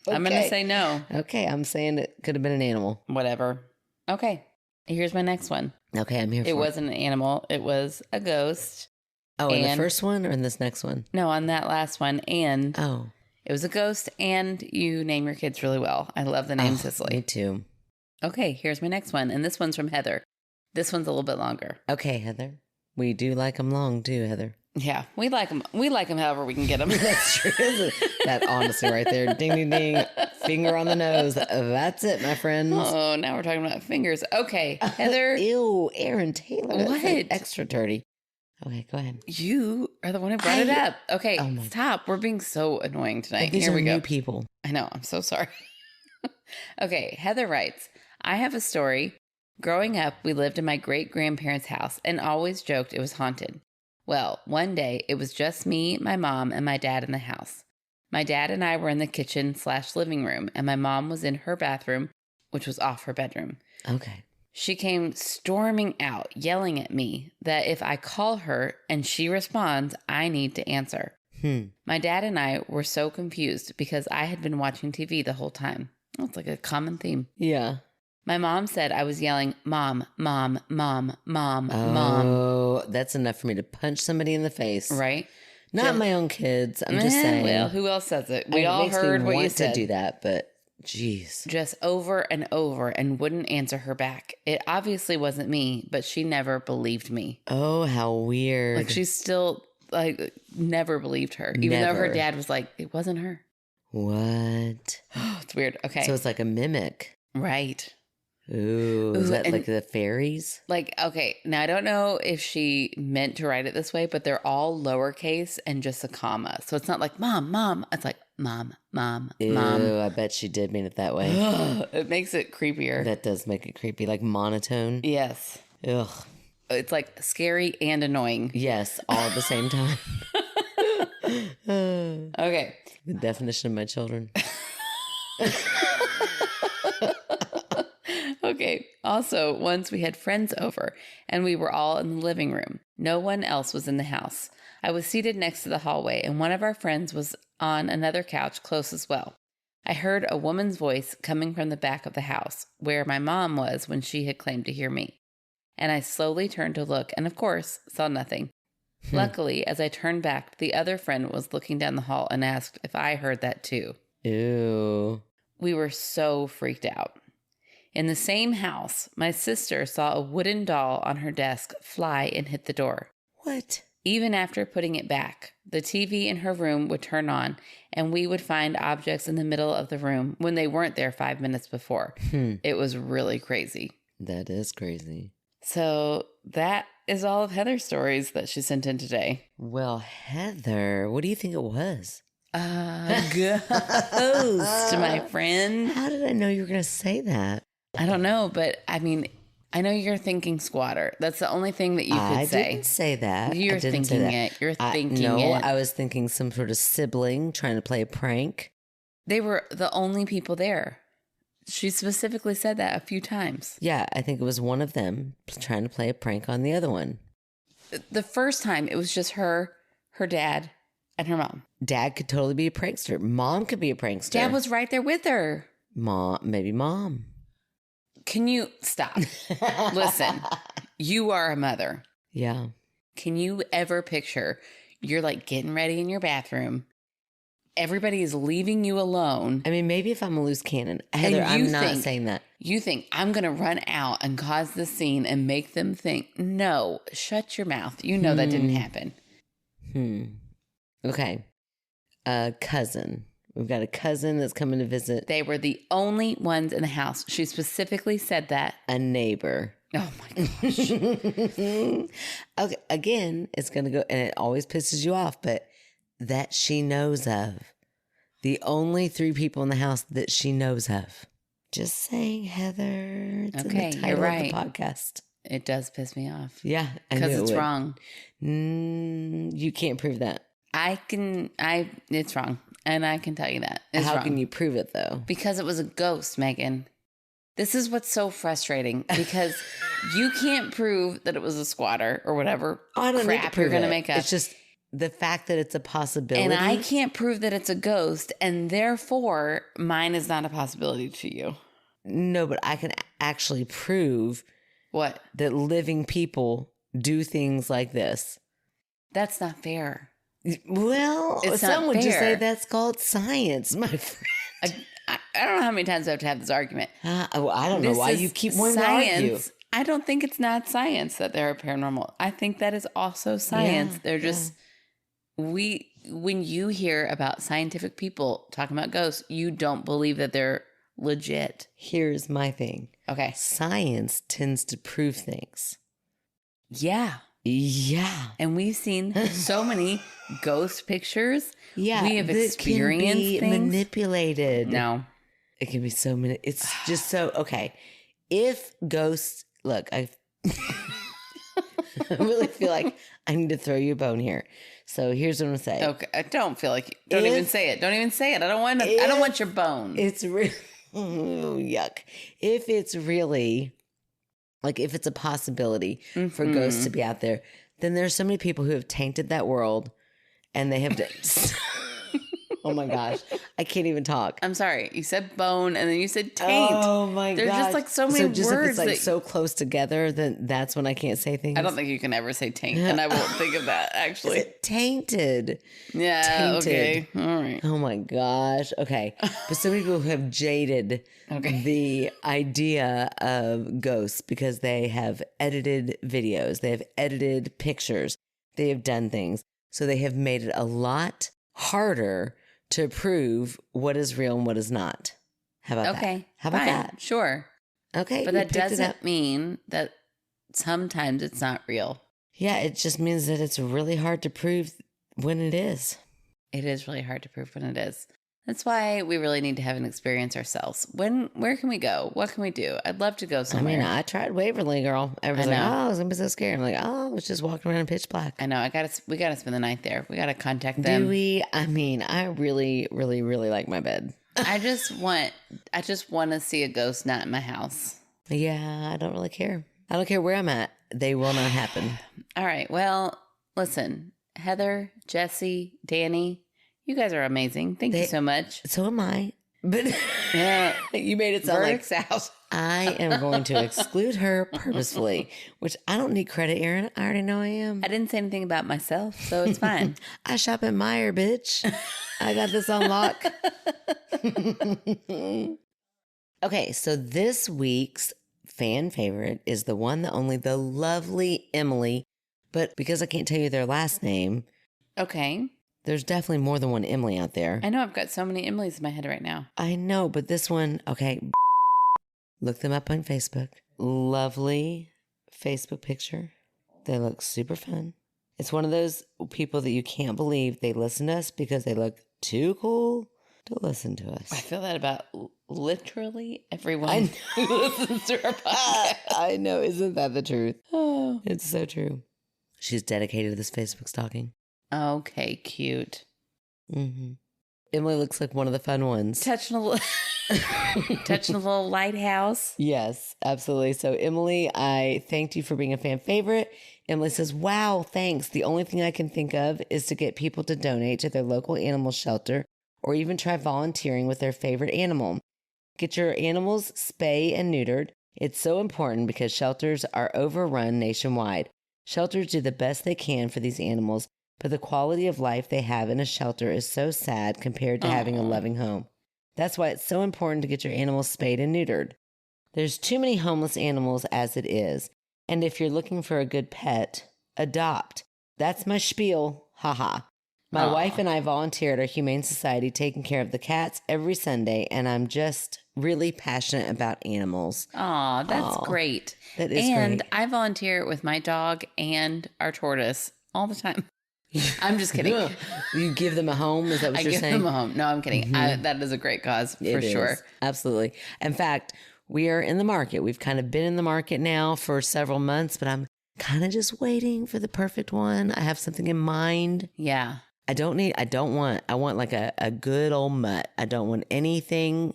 Speaker 2: I'm gonna
Speaker 3: Okay.
Speaker 2: say no.
Speaker 3: Okay, I'm saying it could have been an animal.
Speaker 2: Whatever. Okay, here's my next one.
Speaker 3: Okay, I'm here for
Speaker 2: It
Speaker 3: it.
Speaker 2: wasn't an animal. It was a ghost.
Speaker 3: Oh, in the
Speaker 2: and-
Speaker 3: first one or in this next one?
Speaker 2: No, on that last one, and
Speaker 3: Oh,
Speaker 2: it was a ghost. And you name your kids really well. I love the name
Speaker 3: me
Speaker 2: Cicely.
Speaker 3: too.
Speaker 2: Okay, here's my next one, and this one's from Heather. This one's a little bit longer.
Speaker 3: Okay, Heather. We do like them long too, Heather.
Speaker 2: Yeah, we like them. We like them however we can get them.
Speaker 3: That's true. That honestly right there. Ding, ding, ding. Finger on the nose. That's it, my friends.
Speaker 2: Oh, now we're talking about fingers. Okay, Heather,
Speaker 3: Ew, Aaron Taylor. That's, like,
Speaker 2: What?
Speaker 3: extra dirty. Okay, go ahead.
Speaker 2: you are the one who brought it
Speaker 3: I-
Speaker 2: up. Okay,
Speaker 3: Oh my-
Speaker 2: stop. We're being so annoying tonight.
Speaker 3: These
Speaker 2: Here
Speaker 3: are
Speaker 2: we go.
Speaker 3: new people.
Speaker 2: I know. I'm so sorry. Okay, Heather writes, I have a story. Growing up, we lived in my great grandparents' house and always joked it was haunted. Well, one day it was just me, my mom, and my dad in the house. My dad and I were in the kitchen/living room, and my mom was in her bathroom, which was off her bedroom.
Speaker 3: Okay.
Speaker 2: She came storming out, yelling at me that if I call her and she responds, I need to answer. My dad and I were so confused because I had been watching TV the whole time. Oh, it's like a common theme.
Speaker 3: Yeah.
Speaker 2: My mom said I was yelling, Mom, Mom, Mom, Mom, Mom.
Speaker 3: Oh, that's enough for me to punch somebody in the face.
Speaker 2: Right?
Speaker 3: Not
Speaker 2: Just-
Speaker 3: my own kids. I'm just
Speaker 2: Eh,
Speaker 3: saying.
Speaker 2: Well, who else says it? We
Speaker 3: It
Speaker 2: all
Speaker 3: makes me
Speaker 2: heard what you
Speaker 3: want
Speaker 2: said.
Speaker 3: to do that, but jeez.
Speaker 2: Just over and over and wouldn't answer her back. It obviously wasn't me, but she never believed me.
Speaker 3: Oh, how weird.
Speaker 2: Like she still never believed her. Even though her
Speaker 3: Never.
Speaker 2: dad was like, it wasn't her.
Speaker 3: What?
Speaker 2: It's weird. Okay.
Speaker 3: So it's like a mimic.
Speaker 2: Right.
Speaker 3: Ooh, is
Speaker 2: Ooh,
Speaker 3: that
Speaker 2: and-
Speaker 3: like the fairies?
Speaker 2: Like, okay, now I don't know if she meant to write it this way, but they're all lowercase and just a comma. So it's not like mom, mom. It's like mom, mom, mom.
Speaker 3: Ew, I bet she did mean it that way.
Speaker 2: It makes it creepier.
Speaker 3: That does make it creepy, like monotone.
Speaker 2: Yes.
Speaker 3: Ugh.
Speaker 2: It's like scary and annoying.
Speaker 3: Yes, all at the same time.
Speaker 2: Okay.
Speaker 3: The definition of my children.
Speaker 2: Okay. Also, once we had friends over and we were all in the living room. No one else was in the house. I was seated next to the hallway and one of our friends was on another couch close as well. I heard a woman's voice coming from the back of the house where my mom was when she had claimed to hear me. And I slowly turned to look and, of course, saw nothing. Luckily, as I turned back, the other friend was looking down the hall and asked if I heard that too.
Speaker 3: Ew.
Speaker 2: We were so freaked out. In the same house, my sister saw a wooden doll on her desk fly and hit the door.
Speaker 3: What?
Speaker 2: Even after putting it back, the TV in her room would turn on and we would find objects in the middle of the room when they weren't there 5 minutes before. It was really crazy.
Speaker 3: That is crazy.
Speaker 2: So that is all of Heather's stories that she sent in today.
Speaker 3: Well, Heather, what do you think it was?
Speaker 2: Ghost, my friend.
Speaker 3: How did I know you were going to say that?
Speaker 2: I don't know, but I mean, I know you're thinking squatter. That's the only thing that you could
Speaker 3: I
Speaker 2: say.
Speaker 3: didn't say that.
Speaker 2: You're
Speaker 3: I didn't say
Speaker 2: thinking
Speaker 3: that.
Speaker 2: it. You're thinking
Speaker 3: no,
Speaker 2: it.
Speaker 3: I was thinking some sort of sibling trying to play a prank.
Speaker 2: They were the only people there. She specifically said that a few times.
Speaker 3: Yeah, I think it was one of them trying to play a prank on the other one.
Speaker 2: The first time, it was just her dad, and her mom.
Speaker 3: Dad could totally be a prankster. Mom could be a prankster.
Speaker 2: Dad was right there with her.
Speaker 3: Maybe mom.
Speaker 2: Can you stop? Listen, you are a mother.
Speaker 3: Yeah.
Speaker 2: Can you ever picture you're like getting ready in your bathroom? Everybody is leaving you alone.
Speaker 3: I mean, maybe if I'm a loose cannon. Heather,
Speaker 2: you
Speaker 3: I'm not
Speaker 2: think-
Speaker 3: saying that.
Speaker 2: You think, I'm going to run out and cause the scene and make them think. No, shut your mouth. You know that didn't happen.
Speaker 3: Okay. A cousin. We've got a cousin that's coming to visit.
Speaker 2: They were the only ones in the house. She specifically said that.
Speaker 3: A neighbor.
Speaker 2: Oh my gosh.
Speaker 3: Okay, again, it's going to go, and it always pisses you off, but that she knows of. The only 3 people in the house that she knows of. Just saying, Heather. It's
Speaker 2: Okay,
Speaker 3: in the
Speaker 2: you're
Speaker 3: title
Speaker 2: right.
Speaker 3: of the podcast.
Speaker 2: It does piss me off.
Speaker 3: Yeah, I
Speaker 2: Because
Speaker 3: knew it
Speaker 2: it's
Speaker 3: would.
Speaker 2: wrong.
Speaker 3: You can't prove that.
Speaker 2: It's wrong. And I can tell you that. It's
Speaker 3: How
Speaker 2: wrong.
Speaker 3: can you prove it though?
Speaker 2: Because it was a ghost, Megan. This is what's so frustrating because you can't prove that it was a squatter or whatever
Speaker 3: I don't need to
Speaker 2: crap
Speaker 3: prove
Speaker 2: you're going to
Speaker 3: it.
Speaker 2: make up.
Speaker 3: It's just the fact that it's a possibility.
Speaker 2: And I can't prove that it's a ghost, and therefore mine is not a possibility to you.
Speaker 3: No, but I can actually prove
Speaker 2: What?
Speaker 3: that living people do things like this.
Speaker 2: That's not fair.
Speaker 3: Well,
Speaker 2: It's
Speaker 3: some
Speaker 2: not
Speaker 3: would just say
Speaker 2: fair.
Speaker 3: that's called science, my friend.
Speaker 2: I don't know how many times I have to have this argument.
Speaker 3: I don't know
Speaker 2: This
Speaker 3: why
Speaker 2: is
Speaker 3: you keep wanting to argue.
Speaker 2: I don't think it's not science that they're paranormal. I think that is also science.
Speaker 3: Yeah,
Speaker 2: They're just when you hear about scientific people talking about ghosts, you don't believe that they're legit.
Speaker 3: Here's my thing.
Speaker 2: Okay.
Speaker 3: Science tends to prove things.
Speaker 2: Yeah.
Speaker 3: Yeah.
Speaker 2: And we've seen so many ghost pictures.
Speaker 3: Yeah.
Speaker 2: We have
Speaker 3: that
Speaker 2: experienced
Speaker 3: can be
Speaker 2: things.
Speaker 3: manipulated.
Speaker 2: No.
Speaker 3: It can be so many. It's just so, okay. If ghosts, look, I really feel like I need to throw you a bone here. So here's what I'm going to say.
Speaker 2: Okay. I don't feel like don't even say it. Don't even say it. I don't want your bone.
Speaker 3: It's really, yuck. If it's really, like if it's a possibility for ghosts to be out there, then there's so many people who have tainted that world and they have oh my gosh. I can't even talk.
Speaker 2: I'm sorry. You said bone and then you said taint.
Speaker 3: Oh my god!
Speaker 2: There's just like so many
Speaker 3: so just
Speaker 2: words
Speaker 3: if it's like
Speaker 2: that
Speaker 3: so close together, then that's when I can't say things.
Speaker 2: I don't think you can ever say taint, and I won't think of that actually.
Speaker 3: Is it tainted?
Speaker 2: Yeah.
Speaker 3: Tainted.
Speaker 2: Okay. All right.
Speaker 3: Oh my gosh. Okay. But some people have jaded the idea of ghosts because they have edited videos, they have edited pictures, they have done things. So they have made it a lot harder to prove what is real and what is not. How about that?
Speaker 2: Okay.
Speaker 3: How about
Speaker 2: fine,
Speaker 3: that?
Speaker 2: Sure.
Speaker 3: Okay.
Speaker 2: But
Speaker 3: we
Speaker 2: that
Speaker 3: picked it up.
Speaker 2: doesn't mean that sometimes it's not real.
Speaker 3: Yeah, it just means that it's really hard to prove when it is.
Speaker 2: It is really hard to prove when it is. That's why we really need to have an experience ourselves. Where can we go? What can we do? I'd love to go somewhere.
Speaker 3: I mean, I tried Waverly, girl. Everyone's like,
Speaker 2: know.
Speaker 3: oh, it's going to be so scary. I'm like, oh, I was just walking around in pitch black.
Speaker 2: I know. We gotta spend the night there. We gotta contact them.
Speaker 3: Do we? I mean, I really, really, really like my bed.
Speaker 2: I just want to see a ghost not in my house.
Speaker 3: Yeah, I don't really care. I don't care where I'm at. They will not happen.
Speaker 2: All right. Well, listen, Heather, Jesse, Danny, you guys are amazing. Thank you so much.
Speaker 3: So am I. But
Speaker 2: Yeah.
Speaker 3: you made it sound
Speaker 2: Works
Speaker 3: like
Speaker 2: out.
Speaker 3: I am going to exclude her purposefully, which I don't need credit, Erin. I already know I am.
Speaker 2: I didn't say anything about myself, so it's fine.
Speaker 3: I shop at Meijer, bitch. I got this on lock. Okay, so this week's fan favorite is the one that only the lovely Emily, but because I can't tell you their last name,
Speaker 2: Okay.
Speaker 3: there's definitely more than one Emily out there.
Speaker 2: I know I've got so many Emilys in my head right now.
Speaker 3: I know, but this one, okay, look them up on Facebook. Lovely Facebook picture. They look super fun. It's one of those people that you can't believe they listen to us because they look too cool to listen to us.
Speaker 2: I feel that about literally everyone
Speaker 3: I
Speaker 2: who listens to our podcast.
Speaker 3: I know, isn't that the truth?
Speaker 2: Oh.
Speaker 3: It's so true. She's dedicated to this Facebook stalking.
Speaker 2: Okay, cute.
Speaker 3: Mm-hmm. Emily looks like one of the fun ones.
Speaker 2: Touching a little lighthouse.
Speaker 3: Yes, absolutely. So, Emily, I thanked you for being a fan favorite. Emily says, wow, thanks. The only thing I can think of is to get people to donate to their local animal shelter or even try volunteering with their favorite animal. Get your animals spayed and neutered. It's so important because shelters are overrun nationwide. Shelters do the best they can for these animals, but the quality of life they have in a shelter is so sad compared to having a loving home. That's why it's so important to get your animals spayed and neutered. There's too many homeless animals as it is. And if you're looking for a good pet, adopt. That's my spiel. Haha. My wife and I volunteer at our Humane Society taking care of the cats every Sunday, and I'm just really passionate about animals.
Speaker 2: Aw, that's
Speaker 3: Aw,
Speaker 2: great.
Speaker 3: that is
Speaker 2: And
Speaker 3: great.
Speaker 2: I volunteer with my dog and our tortoise all the time. I'm just kidding.
Speaker 3: You give them a home? Is that what
Speaker 2: I
Speaker 3: you're
Speaker 2: give
Speaker 3: saying?
Speaker 2: them a home. No, I'm kidding. That is a great cause for
Speaker 3: It is.
Speaker 2: sure.
Speaker 3: Absolutely. In fact, we are in the market. We've kind of been in the market now for several months, but I'm kind of just waiting for the perfect one. I have something in mind.
Speaker 2: Yeah.
Speaker 3: I want like a good old mutt. I don't want anything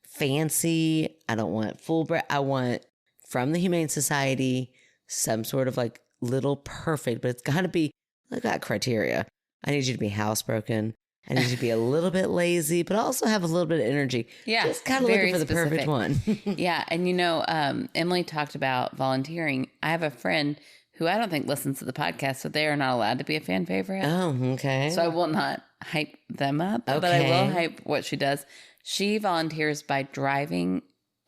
Speaker 3: fancy. I don't want full bred. I want from the Humane Society some sort of like little perfect, but it's got to be, I got criteria. I need you to be housebroken. I need you to be a little bit lazy, but also have a little bit of energy.
Speaker 2: Yeah.
Speaker 3: Just kind of looking for the perfect one.
Speaker 2: Yeah. And Emily talked about volunteering. I have a friend who I don't think listens to the podcast, so they are not allowed to be a fan favorite.
Speaker 3: Oh, okay.
Speaker 2: So I will not hype them up, but I will hype what she does. She volunteers by driving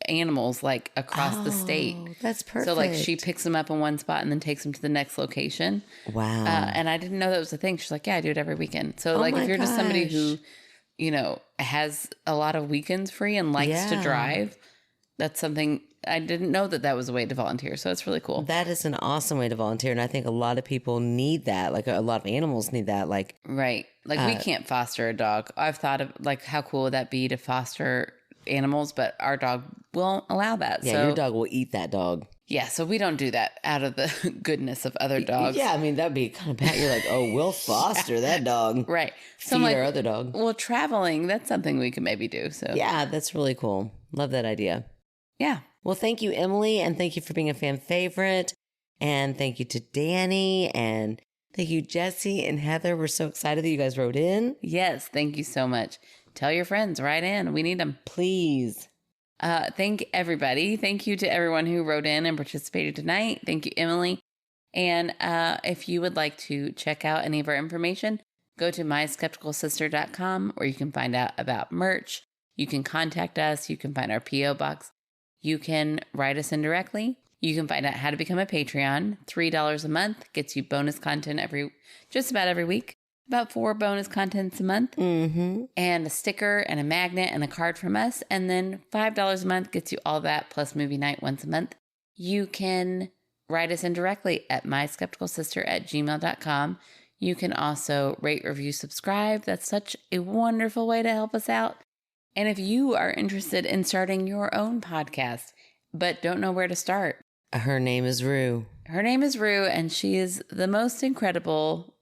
Speaker 2: animals like across the state.
Speaker 3: That's perfect.
Speaker 2: So like she picks them up in one spot and then takes them to the next location.
Speaker 3: Wow.
Speaker 2: And I didn't know that was a thing. She's like, yeah, I do it every weekend. So like if you're just somebody who, has a lot of weekends free and likes to drive, that's something I didn't know that was a way to volunteer. So it's really cool.
Speaker 3: That is an awesome way to volunteer. And I think a lot of people need that. Like a lot of animals need that. Like,
Speaker 2: right. Like we can't foster a dog. I've thought of like, how cool would that be to foster animals, but our dog won't allow that.
Speaker 3: Yeah,
Speaker 2: so,
Speaker 3: your dog will eat that dog.
Speaker 2: Yeah, so we don't do that out of the goodness of other dogs.
Speaker 3: Yeah, I mean, that'd be kind of bad. You're like, oh, we'll foster that dog.
Speaker 2: Right.
Speaker 3: So feed our other dog.
Speaker 2: Well, traveling, that's something we can maybe do. So
Speaker 3: yeah, that's really cool. Love that idea.
Speaker 2: Yeah.
Speaker 3: Well, thank you, Emily, and thank you for being a fan favorite. And thank you to Danny, and thank you, Jesse and Heather. We're so excited that you guys wrote in.
Speaker 2: Yes, thank you so much. Tell your friends, write in. We need them.
Speaker 3: Please.
Speaker 2: Thank everybody. Thank you to everyone who wrote in and participated tonight. Thank you, Emily. And if you would like to check out any of our information, go to myskepticalsister.com, where you can find out about merch. You can contact us. You can find our P.O. box. You can write us in directly. You can find out how to become a Patreon. $3 a month gets you bonus content just about every week. About 4 bonus contents a month.
Speaker 3: Mm-hmm.
Speaker 2: And a sticker and a magnet and a card from us. And then $5 a month gets you all that plus movie night once a month. You can write us in directly at myskepticalsister@gmail.com. You can also rate, review, subscribe. That's such a wonderful way to help us out. And if you are interested in starting your own podcast, but don't know where to start.
Speaker 3: Her name is Rue.
Speaker 2: Her name is Rue, and she is the most incredible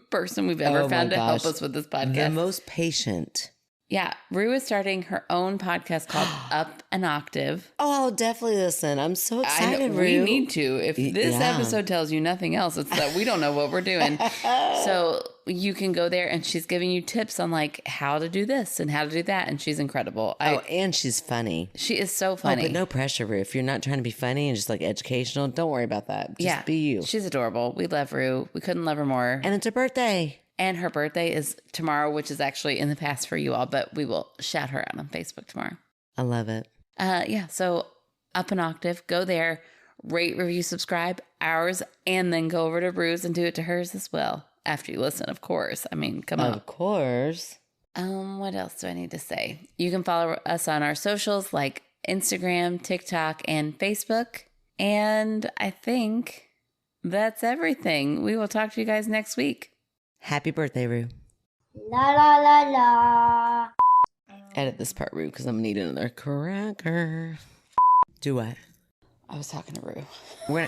Speaker 2: person we've ever found to help us with this podcast.
Speaker 3: The most patient.
Speaker 2: Yeah. Rue is starting her own podcast called Up an Octave.
Speaker 3: Oh, I'll definitely listen. I'm so excited, Rue.
Speaker 2: We need to. If this episode tells you nothing else, it's that we don't know what we're doing. So you can go there, and she's giving you tips on like how to do this and how to do that. And she's incredible.
Speaker 3: And she's funny.
Speaker 2: She is so funny.
Speaker 3: Oh, but no pressure, Rue. If you're not trying to be funny and just like educational, don't worry about that. Just be you.
Speaker 2: She's adorable. We love Rue. We couldn't love her more.
Speaker 3: And it's her birthday.
Speaker 2: And her birthday is tomorrow, which is actually in the past for you all, but we will shout her out on Facebook tomorrow.
Speaker 3: I love it.
Speaker 2: Yeah. So Up an Octave, go there, rate, review, subscribe ours, and then go over to Rue's and do it to hers as well. After you listen, of course. I mean, come on.
Speaker 3: Of course.
Speaker 2: What else do I need to say? You can follow us on our socials like Instagram, TikTok, and Facebook. And I think that's everything. We will talk to you guys next week.
Speaker 3: Happy birthday, Rue.
Speaker 1: La la la la.
Speaker 3: Edit this part, Rue, because I'm going to need another cracker. Do what?
Speaker 2: I was talking to Rue.
Speaker 3: Well,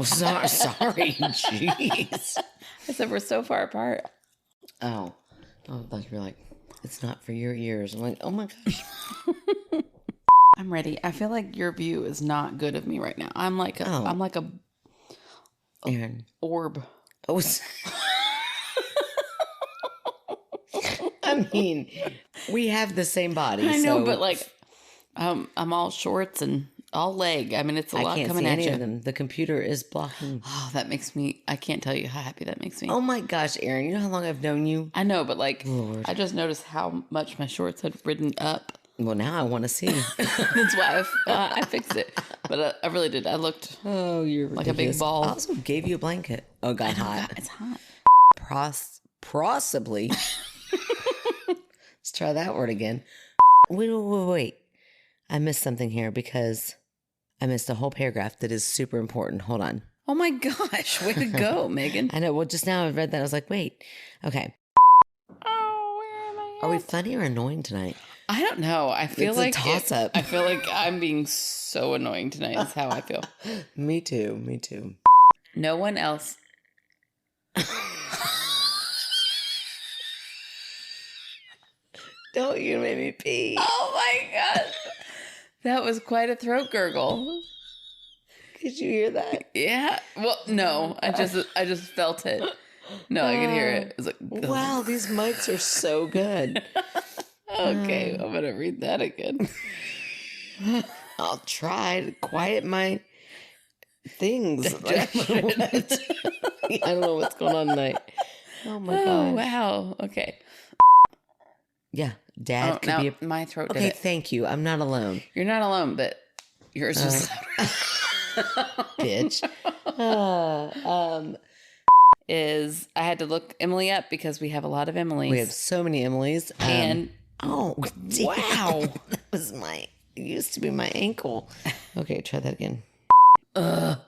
Speaker 3: sorry. Jeez.
Speaker 2: I said we're so far apart.
Speaker 3: Oh, I thought you were like, it's not for your ears. I'm like, oh my gosh.
Speaker 2: I'm ready. I feel like your view is not good of me right now. I'm like a
Speaker 3: Aaron.
Speaker 2: Orb.
Speaker 3: Oh, I mean, we have the same body.
Speaker 2: I know, but like, I'm all shorts and all leg. I mean, it's a lot coming at you. I can't see any
Speaker 3: of them. The computer is blocking.
Speaker 2: Oh, that makes me, I can't tell you how happy that makes me.
Speaker 3: Oh my gosh, Aaron, you know how long I've known you?
Speaker 2: I know, but like,
Speaker 3: Lord.
Speaker 2: I just noticed how much my shorts had ridden up.
Speaker 3: Well, now I want to see.
Speaker 2: That's why I fixed it. But I really did. I looked
Speaker 3: you're
Speaker 2: like a big ball.
Speaker 3: I also gave you a blanket. Oh, got hot.
Speaker 2: It's hot.
Speaker 3: Possibly. Let's try that word again. Wait. I missed something here because I missed a whole paragraph that is super important. Hold on.
Speaker 2: Oh my gosh. Way to go, Megan.
Speaker 3: I know. Well, just now I read that. I was like, wait. Okay.
Speaker 2: Oh, where am I at?
Speaker 3: Are we funny or annoying tonight?
Speaker 2: I don't know. I feel
Speaker 3: it's
Speaker 2: like
Speaker 3: a toss-up.
Speaker 2: I feel like I'm being so annoying tonight. That's how I feel.
Speaker 3: Me too.
Speaker 2: No one else.
Speaker 3: Don't you make me pee.
Speaker 2: Oh my God. That was quite a throat gurgle.
Speaker 3: Could you hear that?
Speaker 2: Yeah. Well, no, I just felt it. No, I could hear it. It was like,
Speaker 3: Wow, these mics are so good.
Speaker 2: Okay, I'm going to read that again.
Speaker 3: I'll try to quiet my things. I don't know what's going on tonight. Oh my
Speaker 2: Oh,
Speaker 3: god.
Speaker 2: wow. Okay.
Speaker 3: Yeah, Dad could
Speaker 2: now
Speaker 3: be a...
Speaker 2: my throat did
Speaker 3: Okay,
Speaker 2: it.
Speaker 3: thank you. I'm not alone.
Speaker 2: You're not alone, but yours is
Speaker 3: Bitch.
Speaker 2: is I had to look Emily up because we have a lot of Emmys.
Speaker 3: We have so many Emilys.
Speaker 2: and
Speaker 3: Oh, damn.
Speaker 2: wow.
Speaker 3: That was it used to be my ankle. Okay, try that again.